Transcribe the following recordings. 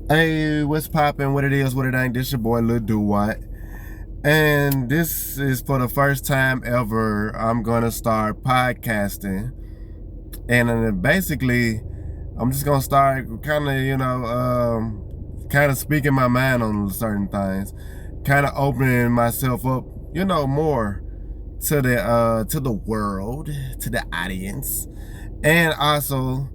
Hey, what's poppin'? What it is, what it ain't? This your boy Lil Duwatt. And this is for the first time ever, I'm gonna start podcasting. And basically, I'm just gonna start kind of, kind of speaking my mind on certain things, kind of opening myself up, more to the world, to the audience. And also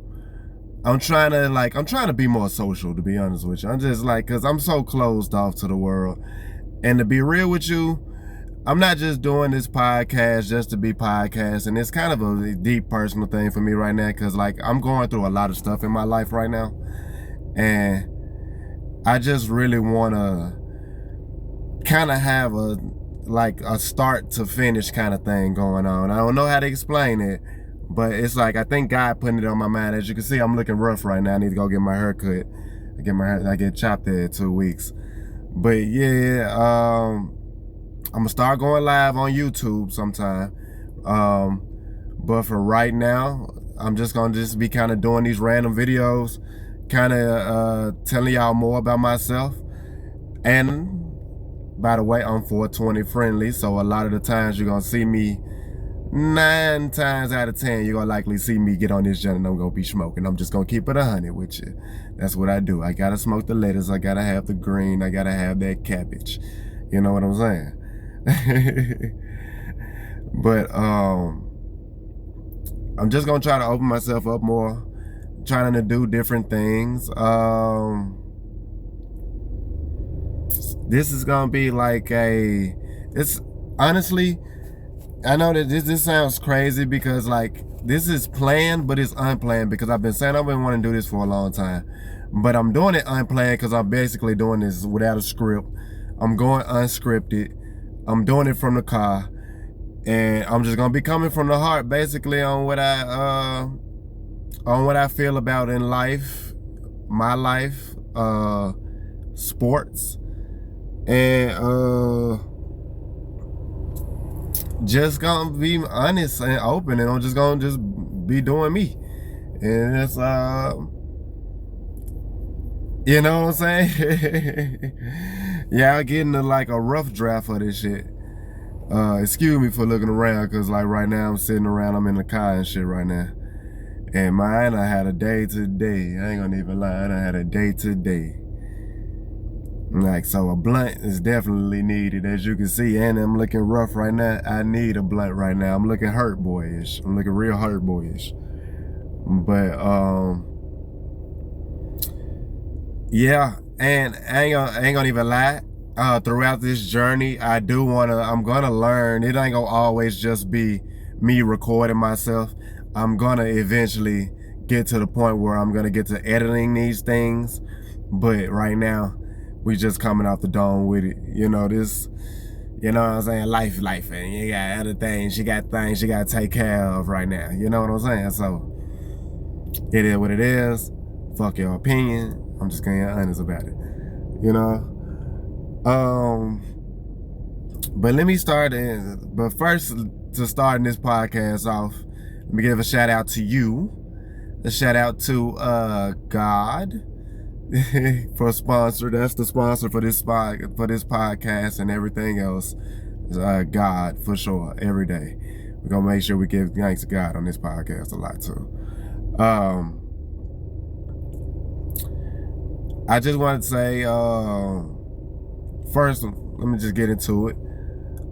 I'm trying to be more social, to be honest with you. I'm just like, cause I'm so closed off to the world. And to be real with you, I'm not just doing this podcast just to be podcasting. It's kind of a deep personal thing for me right now, cause like I'm going through a lot of stuff in my life right now, and I just really want to kind of have a start to finish kind of thing going on. I don't know how to explain it, but it's like I think God putting it on my mind. As you can see, I'm looking rough right now. I need to go get my hair cut. I get chopped there in 2 weeks. But yeah, I'm gonna start going live on YouTube sometime. But for right now, I'm just gonna be kind of doing these random videos, kind of telling y'all more about myself. And by the way, I'm 420 friendly, so a lot of the times you're gonna see me 9 times out of 10, you're gonna likely see me get on this joint and I'm gonna be smoking. I'm just gonna keep it 100 with you. That's what I do. I gotta smoke the lettuce, I gotta have the green, I gotta have that cabbage. You know what I'm saying? But I'm just gonna try to open myself up more, trying to do different things. This is gonna be like it's honestly, I know that this sounds crazy because like this is planned, but it's unplanned because I've been saying I've been wanting to do this for a long time. But I'm doing it unplanned because I'm basically doing this without a script. I'm going unscripted. I'm doing it from the car. And I'm just gonna be coming from the heart basically on what I feel about in life, my life, sports, and just gonna be honest and open, and I'm just gonna be doing me. And it's you know what I'm saying? Yeah, I'm getting like a rough draft of this shit. Excuse me for looking around, cause like right now I'm sitting around, I'm in the car and shit right now. And mine, I had a day today. I ain't gonna even lie, I had a day today. Like, so a blunt is definitely needed, as you can see, and I'm looking rough right now. I need a blunt right now. I'm looking hurt boyish. I'm looking real hurt boyish. But yeah, and I ain't gonna even lie. Throughout this journey, I'm gonna learn. It ain't gonna always just be me recording myself. I'm gonna eventually get to the point where I'm gonna get to editing these things. But right now, we just coming off the dome with it. You know, you know what I'm saying? Life, and you got other things. You got things you gotta take care of right now. You know what I'm saying? So, it is what it is. Fuck your opinion. I'm just gonna be honest about it. You know? But let me start but first, to starting this podcast off, let me give a shout out to you. A shout out to God for sponsor. That's the sponsor for this podcast and everything else. God for sure, every day. We're gonna make sure we give thanks to God on this podcast a lot too. I just wanted to say, first, let me just get into it.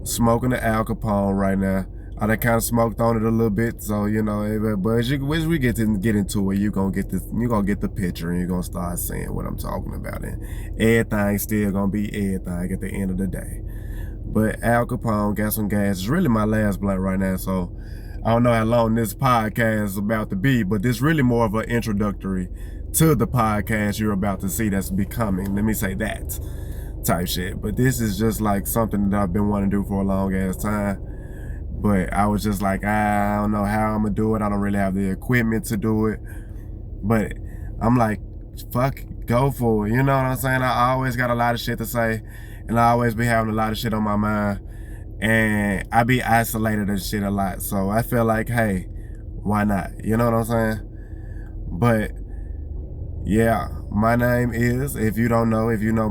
Smoking the Al Capone right now. I done kind of smoked on it a little bit, so you know. But as we get into it, you gonna get the picture, and you're gonna start seeing what I'm talking about, and everything's still gonna be everything at the end of the day. But Al Capone got some gas. It's really my last blunt right now, so I don't know how long this podcast is about to be, but this really more of an introductory to the podcast you're about to see that's becoming. Let me say that type shit. But this is just like something that I've been wanting to do for a long ass time. But I was just like, I don't know how I'm gonna do it. I don't really have the equipment to do it. But I'm like, fuck, go for it. You know what I'm saying? I always got a lot of shit to say, and I always be having a lot of shit on my mind. And I be isolated and shit a lot. So I feel like, hey, why not? You know what I'm saying? But yeah, My name is, if you don't know, if you know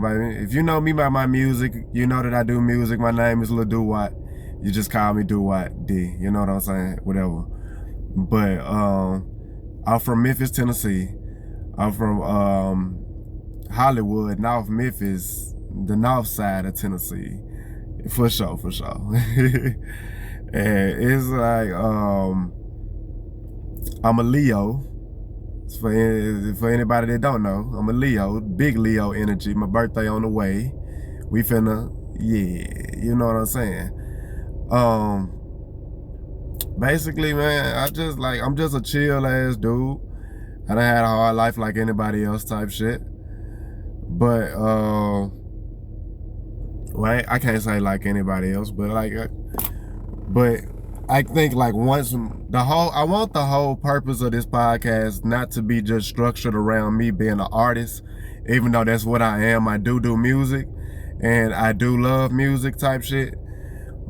me by my music, you know that I do music. My name is Lil Duwatt. You just call me Duwatt D. You know what I'm saying? Whatever. But I'm from Memphis, Tennessee. I'm from Hollywood, North Memphis, the north side of Tennessee. For sure, for sure. And it's like I'm a Leo. For anybody that don't know, I'm a Leo, big Leo energy. My birthday on the way. We finna, yeah, you know what I'm saying. Basically, man, I'm just a chill ass dude. I done had a hard life like anybody else type shit. But well, I can't say like anybody else, but but I think like I want the whole purpose of this podcast not to be just structured around me being an artist, even though that's what I am. I do music and I do love music type shit.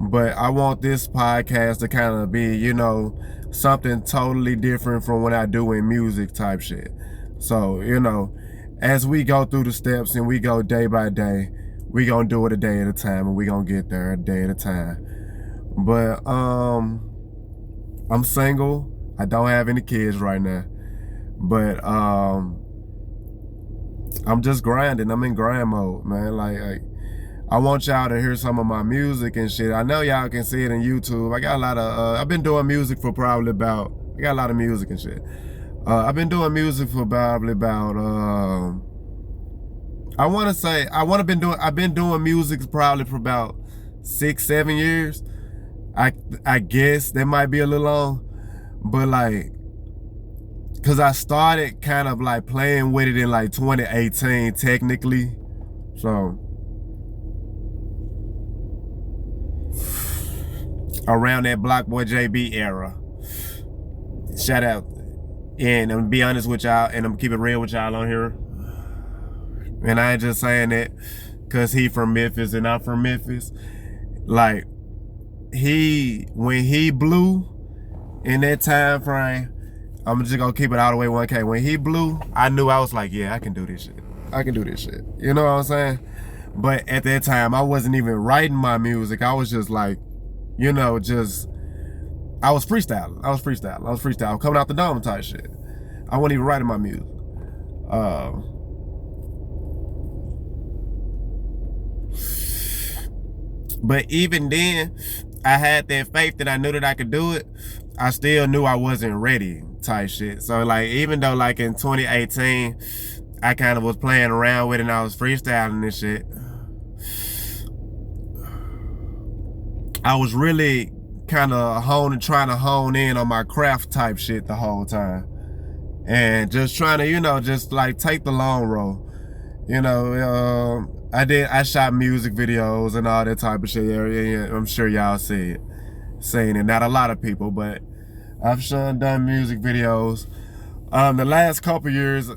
But I want this podcast to kind of be, you know, something totally different from what I do in music type shit. So, you know, as we go through the steps and we go day by day, we gonna do it a day at a time and we gonna get there a day at a time. But I'm single. I don't have any kids right now. But I'm just grinding. I'm in grind mode, man. Like I want y'all to hear some of my music and shit. I know y'all can see it in YouTube. I got a lot of I've been doing music for probably about, I got a lot of music and shit. I've been doing music for probably about I've been doing music probably for about 6-7 years. I guess that might be a little long, but like, cause I started kind of like playing with it in like 2018 technically. So around that BlocBoy JB era. Shout out. And I'm gonna be honest with y'all, and I'm gonna keep it real with y'all on here. And I ain't just saying that cause he from Memphis and I'm from Memphis. Like, when he blew in that time frame, I'm just gonna keep it all the way 1K. When he blew, I knew, I was like, yeah, I can do this shit. I can do this shit. You know what I'm saying? But at that time, I wasn't even writing my music. I was just like, you know, I was freestyling. I was freestyling. Coming out the dome type shit. I wasn't even writing my music. But even then, I had that faith that I knew that I could do it. I still knew I wasn't ready type shit. So like, even though like in 2018, I kind of was playing around with it and I was freestyling and shit, I was really kind of trying to hone in on my craft type shit the whole time. And just trying to, you know, just like take the long road. You know, I shot music videos and all that type of shit. Yeah, I'm sure y'all seen it. Not a lot of people, but I've done music videos. The last couple years,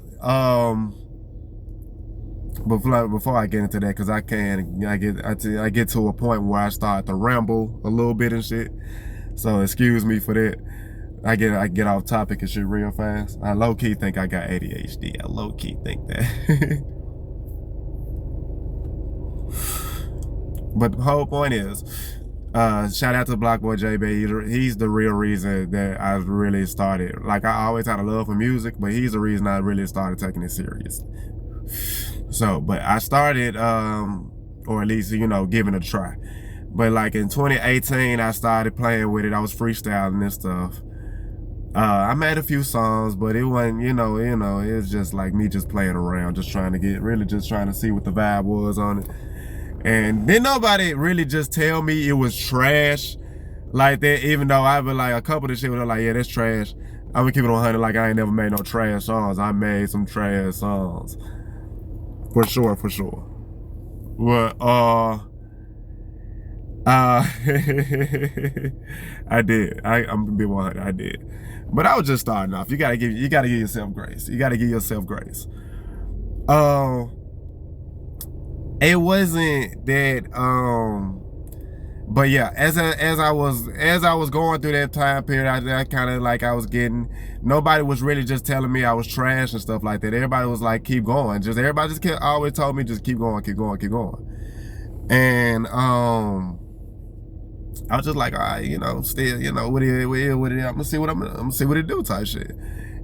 before I get into that, because I get to a point where I start to ramble a little bit and shit. So excuse me for that. I get off topic and shit real fast. I low key think I got ADHD. I low key think that. But the whole point is, shout out to BlocBoy JB. He's the real reason that I really started. Like, I always had a love for music, but he's the reason I really started taking it serious. So, but I started, or at least, you know, giving it a try. But like in 2018, I started playing with it. I was freestyling and stuff. I made a few songs, but it wasn't, you know, it was just like me just playing around, just trying to see what the vibe was on it. And then nobody really just tell me it was trash like that, even though I've been like, a couple of the shit were like, yeah, that's trash. I'm gonna keep it 100, like I ain't never made no trash songs. I made some trash songs. For sure. Well, I did. I'm gonna be 100. I did. But I was just starting off. You gotta give yourself grace. It wasn't that But yeah, as I was going through that time period, I kind of like I was getting, nobody was really just telling me I was trash and stuff like that. Everybody was like, keep going. Just everybody just kept, always told me just keep going, keep going, keep going. And I was just like, all right, you know, still, you know, what it, I'm gonna see what I'm gonna see what it do type shit,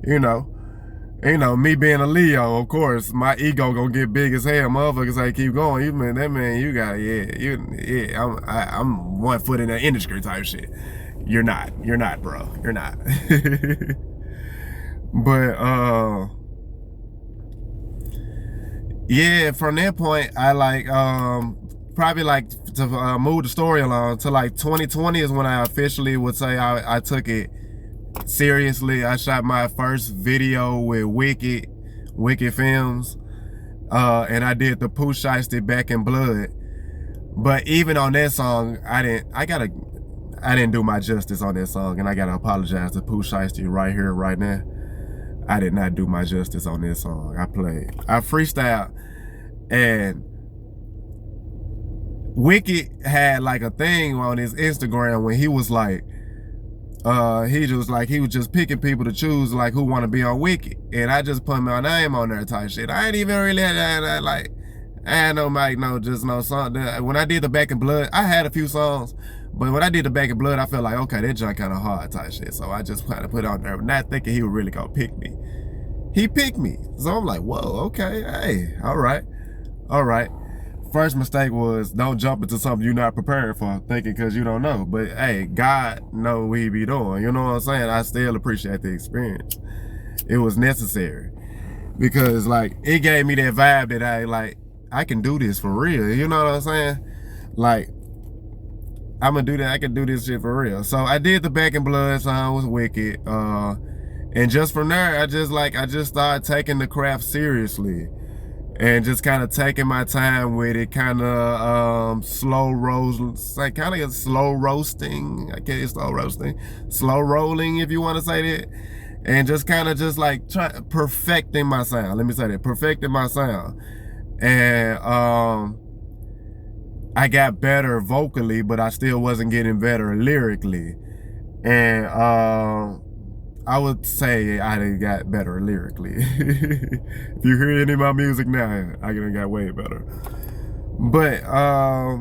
you know. You know, me being a Leo, of course, my ego gonna get big as hell. Motherfuckers say, keep going. You man, that man, you got, I'm 1 foot in the industry type shit. You're not, bro. You're not. But yeah, from that point, I like probably like to move the story along to like 2020 is when I officially would say I took it seriously. I shot my first video with Wicked Films, and I did the Pooh Shiesty Back in Blood. But even on that song, I didn't do my justice on that song, and I gotta apologize to Pooh Shiesty right here, right now. I did not do my justice on this song. I freestyled, and Wicked had like a thing on his Instagram when he was like, he was just picking people to choose like who want to be on Wicked, and I just put my name on there type shit. I ain't even really had like, I had no mic, just no song. When I did the Back in Blood, I had a few songs, but when I did the Back in Blood, I felt like, okay, that junk kind of hard type shit. So I just kind of put it on there, not thinking he would really gonna pick me. He picked me, so I'm like, whoa, okay, hey, all right. First mistake was don't jump into something you're not prepared for, thinking because you don't know. But hey, God know what he be doing. You know what I'm saying? I still appreciate the experience. It was necessary because like it gave me that vibe that I can do this for real. You know what I'm saying? Like I'm gonna do that. I can do this shit for real. So I did the Back in Blood song with Wicked, and just from there, I just started taking the craft seriously. And just kind of taking my time with it, kind of slow roasting, kind of slow roasting. I can't slow roasting, slow rolling if you want to say that. And just kind of just like perfecting my sound. Let me say that, perfecting my sound. And I got better vocally, but I still wasn't getting better lyrically. And I would say I done got better lyrically. If you hear any of my music now, I done got way better. But I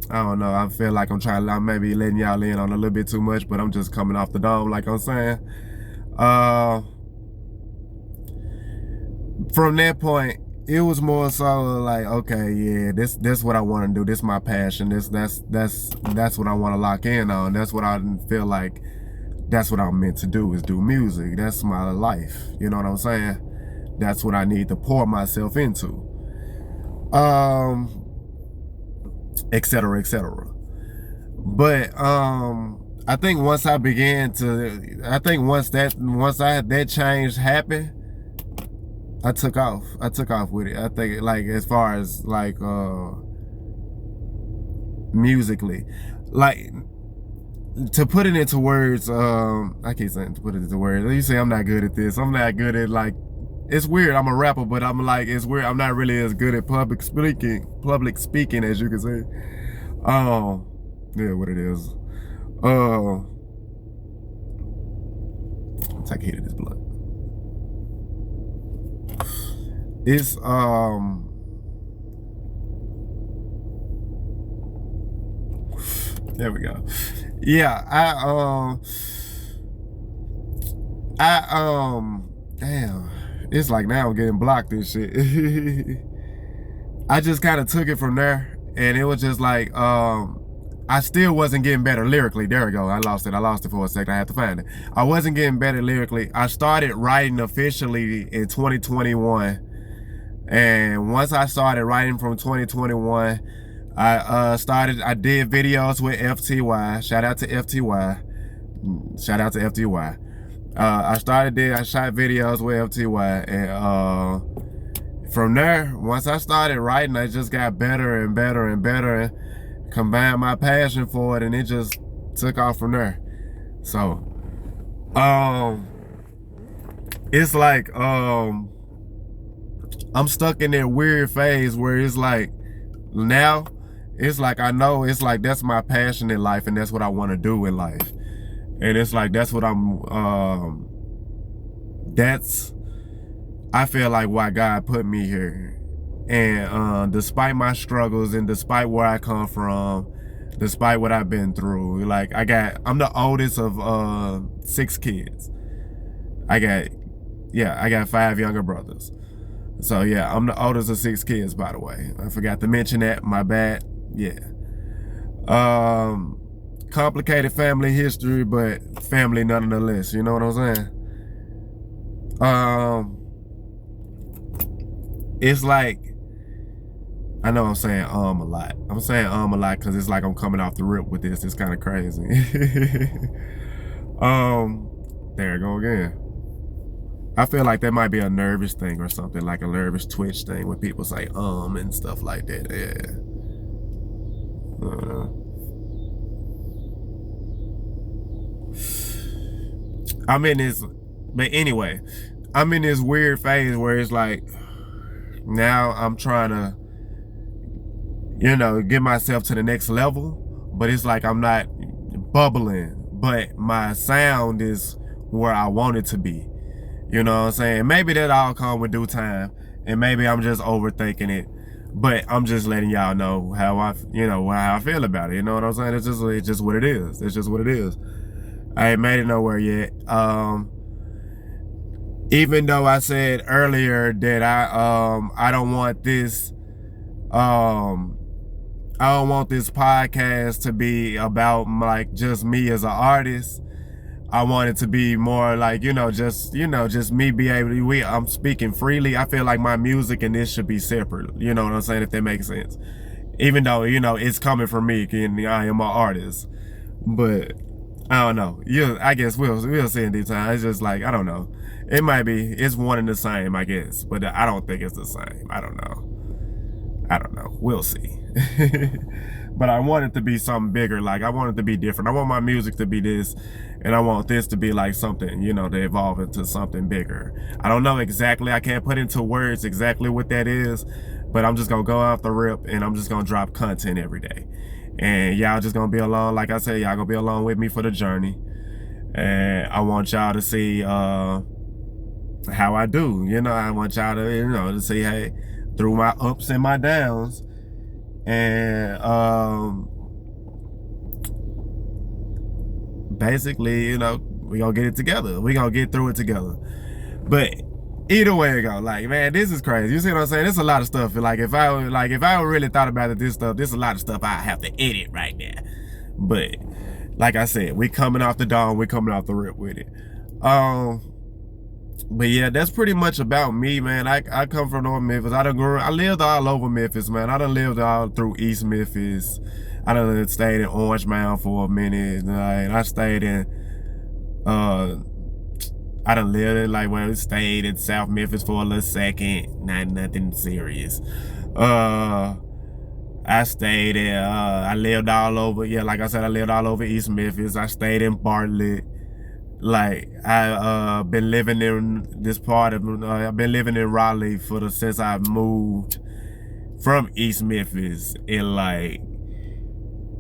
don't know. I feel like I'm maybe letting y'all in on a little bit too much, but I'm just coming off the dome, like I'm saying. From that point, it was more so like, okay, yeah, this what I want to do. This is my passion. That's what I want to lock in on. That's what I feel like. That's what I'm meant to do, is do music. That's my life. You know what I'm saying? That's what I need to pour myself into. Etc. etc. But I think once I began to, once that change happened, I took off with it. I think like as far as like musically, like to put it into words, I keep saying to put it into words. You say I'm not good at this. I'm not good at like, it's weird. I'm a rapper, but I'm like, it's weird. I'm not really as good at public speaking as you can say. Yeah, what it is. Take a hit of this blood. It's there we go. Yeah, damn, it's like now I'm getting blocked and shit. I just kind of took it from there, and it was just like I still wasn't getting better lyrically. There we go. I lost it for a second. I had to find it. I wasn't getting better lyrically. I started writing officially in 2021. And once I started writing from 2021, I did videos with FTY. Shout out to FTY. I shot videos with FTY, and from there, once I started writing, I just got better and better and better, and combined my passion for it, and it just took off from there. So, it's like I'm stuck in that weird phase where it's like now it's like I know it's like that's my passion in life and that's what I want to do in life. And it's like that's what that's I feel like why God put me here. And despite my struggles and despite where I come from, despite what I've been through, like I'm the oldest of 6 kids. I got 5 younger brothers. So yeah, I'm the oldest of 6 kids, by the way. I forgot to mention that. My bad. Yeah. Complicated family history, but family nonetheless. You know what I'm saying? It's like I know I'm saying a lot. I'm saying a lot because it's like I'm coming off the rip with this. It's kind of crazy. There I go again. I feel like that might be a nervous thing or something, like a nervous twitch thing when people say and stuff like that. Yeah. I'm in this, but anyway, I'm in this weird phase where it's like now I'm trying to, get myself to the next level, but it's like I'm not bubbling, but my sound is where I want it to be. You know what I'm saying? Maybe that all come with due time, and maybe I'm just overthinking it. But I'm just letting y'all know how I feel about it. You know what I'm saying? It's just what it is. It's just what it is. I ain't made it nowhere yet. Even though I said earlier that I don't want this podcast to be about like just me as an artist. I want it to be more like, just me be able to, I'm speaking freely. I feel like my music and this should be separate. You know what I'm saying? If that makes sense. Even though, it's coming from me and I am an artist. But I don't know. I guess we'll see in due time. It's just like, I don't know. It might be, it's one and the same, I guess. But I don't think it's the same. I don't know. We'll see. But I want it to be something bigger. Like, I want it to be different. I want my music to be this, and I want this to be like something, to evolve into something bigger. I don't know exactly. I can't put into words exactly what that is, but I'm just going to go off the rip, and I'm just going to drop content every day. And y'all just going to be along. Like I said, y'all going to be along with me for the journey. And I want y'all to see how I do. I want y'all to, to see, hey, through my ups and my downs. And basically, we gonna get it together. We gonna get through it together. But either way it go, like, man, this is crazy. You see what I'm saying? There's a lot of stuff. Like if I really thought about it, there's a lot of stuff I have to edit right now. But like I said, we coming off the dawn, we coming off the rip with it. But yeah, that's pretty much about me, man. I come from North Memphis. I lived all over Memphis, man. I done lived all through East Memphis. I done stayed in Orange Mound for a minute. And I stayed in, I done stayed in South Memphis for a little second. Nothing serious. I stayed in, I lived all over, like I said, I lived all over East Memphis. I stayed in Bartlett. Like I been living in this part of I've been living in Raleigh since I moved from East Memphis in like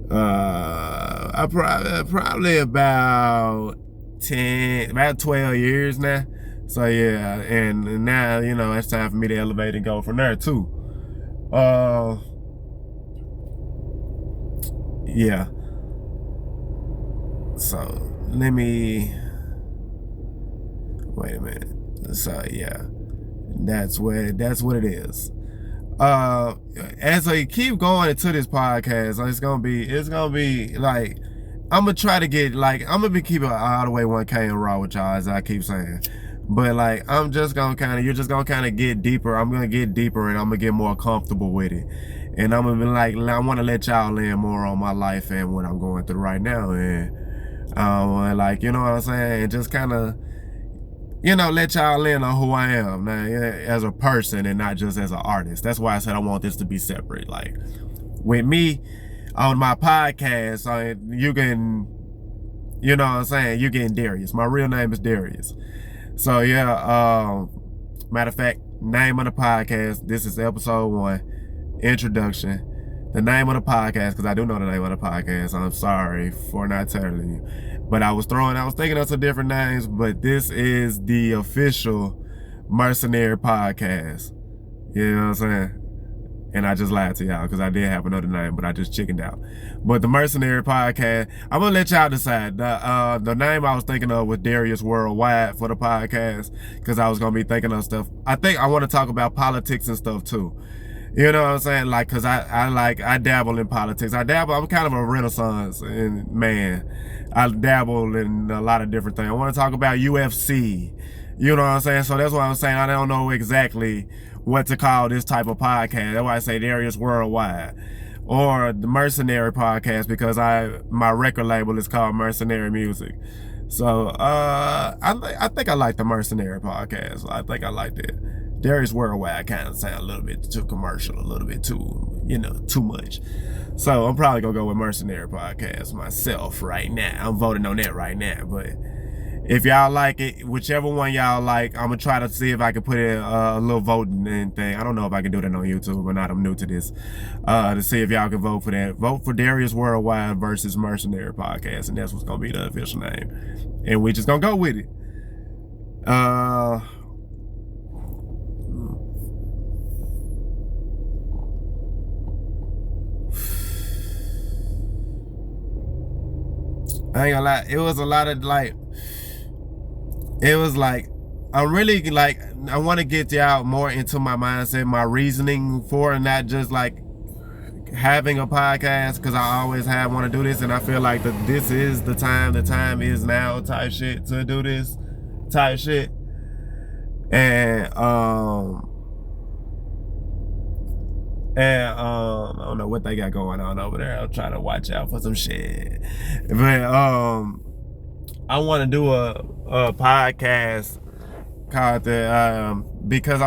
I probably about 12 years now. So yeah, and now it's time for me to elevate and go from there too. Yeah. So let me wait a minute. So yeah, that's what it is. As I keep going into this podcast, it's gonna be like I'm gonna try to get I'm gonna be keeping all the way 1K and raw with y'all, as I keep saying. But like you're just gonna kind of get deeper. I'm gonna get deeper and I'm gonna get more comfortable with it. And I'm gonna be like, I want to let y'all in more on my life and what I'm going through right now. And like, you know what I'm saying? And just kind of, let y'all in on who I am now, as a person and not just as an artist. That's why I said I want this to be separate. Like with me on my podcast, you can, you know what I'm saying? You getting Darius. My real name is Darius. So yeah, matter of fact, name of the podcast. This is episode 1, introduction. The name of the podcast, because I do know the name of the podcast. I'm sorry for not telling you. But I was thinking of some different names, but this is the official Mercenary Podcast. You know what I'm saying? And I just lied to y'all because I did have another name, but I just chickened out. But the Mercenary Podcast, I'm gonna let y'all decide. The name I was thinking of was Darius Worldwide for the podcast, because I was gonna be thinking of stuff. I think I want to talk about politics and stuff too. You know what I'm saying? Like, cause I dabble in politics. I'm kind of a Renaissance man. I dabble in a lot of different things. I want to talk about UFC. You know what I'm saying? So that's why I'm saying I don't know exactly what to call this type of podcast. That's why I say Darius Worldwide. Or the Mercenary Podcast, because my record label is called Mercenary Music. So I think I like the Mercenary Podcast. I think I like it. Darius Worldwide kind of sound a little bit too commercial, a little bit too, too much. So I'm probably gonna go with Mercenary Podcast myself right now. I'm voting on that right now. But if y'all like it, whichever one y'all like, I'm gonna try to see if I can put in a little voting thing. I don't know if I can do that on YouTube or not. I'm new to this. To see if y'all can vote for that. Vote for Darius Worldwide versus Mercenary Podcast, and that's what's gonna be the official name. And we just gonna go with it. I ain't gonna lie, it was a lot of I'm really I want to get y'all more into my mindset, my reasoning for it, not just like having a podcast, because I always want to do this, and I feel like this is the time is now type shit to do this type shit. And I don't know what they got going on over there. I'm trying to watch out for some shit. But I want to do a podcast called because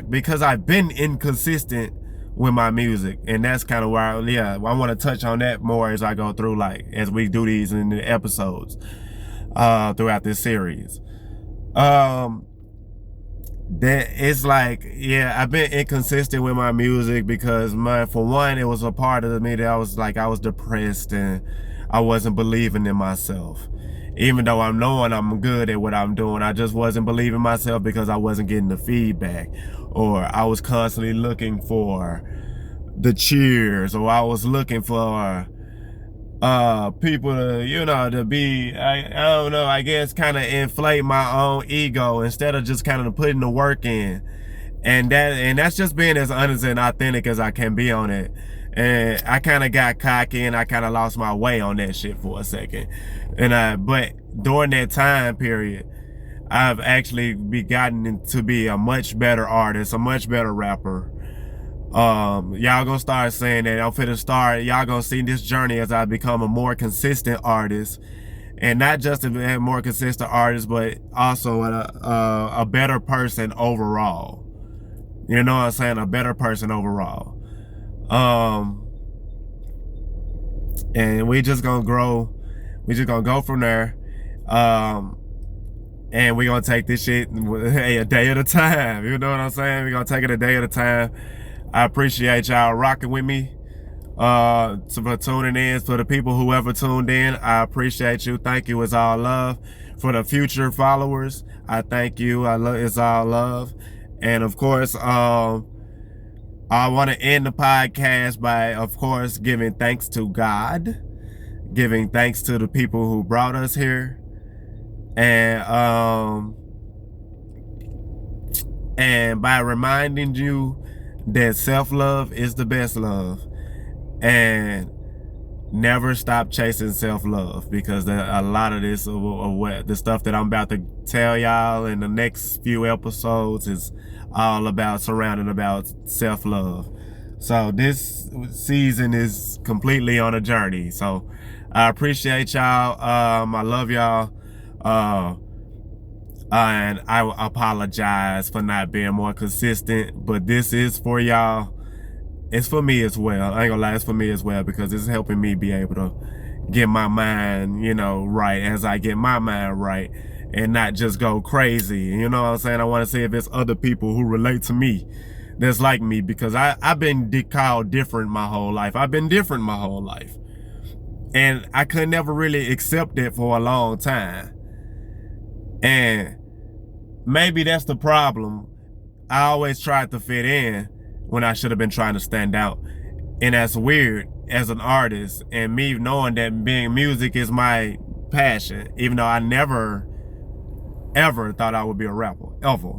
because I've been inconsistent with my music, and that's kind of why I want to touch on that more as I go through, as we do these in the episodes throughout this series. That it's I've been inconsistent with my music because for one, it was a part of me that I was depressed and I wasn't believing in myself. Even though I'm knowing I'm good at what I'm doing, I just wasn't believing myself because I wasn't getting the feedback, or I was constantly looking for the cheers, or I was looking for people to be, I don't know, I guess kind of inflate my own ego instead of just kind of putting the work in. And that's just being as honest and authentic as I can be on it. And I kind of got cocky and I kind of lost my way on that shit for a second. But during that time period, I've actually gotten to be a much better artist, a much better rapper. Y'all gonna start saying that. I'm finna start. Y'all gonna see this journey as I become a more consistent artist, and not just a more consistent artist, but also a better person overall. You know what I'm saying? A better person overall. And we just gonna grow. We just gonna go from there. And we gonna take this shit a day at a time. You know what I'm saying? We gonna take it a day at a time. I appreciate y'all rocking with me, for tuning in. For the people who ever tuned in, I appreciate you. Thank you. It's all love. For the future followers, I thank you. It's all love. And of course, I want to end the podcast by, of course, giving thanks to God, giving thanks to the people who brought us here, and by reminding you that self-love is the best love, and never stop chasing self-love, because a lot of this, what the stuff that I'm about to tell y'all in the next few episodes, is all surrounding about self-love. So this season is completely on a journey. So I appreciate y'all. I love y'all. And I apologize for not being more consistent, but this is for y'all. It's for me as well. I ain't gonna lie, it's for me as well, because it's helping me be able to get my mind, right, as I get my mind right. and not just go crazy. You know what I'm saying? I want to see if it's other people who relate to me that's like me, because I've been called different my whole life. I've been different my whole life. And I could never really accept it for a long time. And maybe that's the problem. I always tried to fit in when I should have been trying to stand out. And that's weird as an artist, and me knowing that being music is my passion, even though I never ever thought I would be a rapper. Ever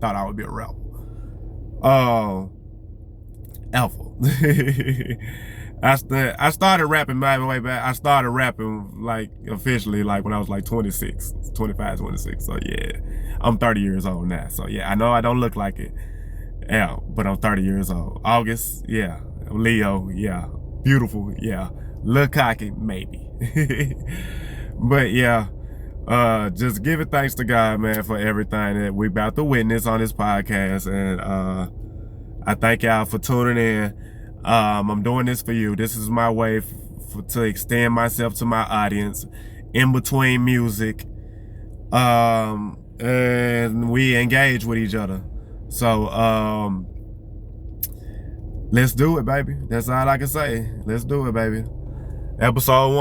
thought I would be a rapper. Ever. I started rapping by the way back. I started rapping like officially like when I was like 26, 25, 26. So yeah, I'm 30 years old now. So yeah, I know I don't look like it. Yeah, but I'm 30 years old. August, yeah. Leo, yeah. Beautiful, yeah. Little cocky, maybe. But yeah, just give it thanks to God, man, for everything that we about to witness on this podcast. And I thank y'all for tuning in. I'm doing this for you. This is my way to extend myself to my audience in between music. And we engage with each other. So, let's do it, baby. That's all I can say. Let's do it, baby. Episode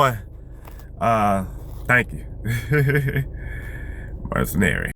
1. Thank you. Mercenary.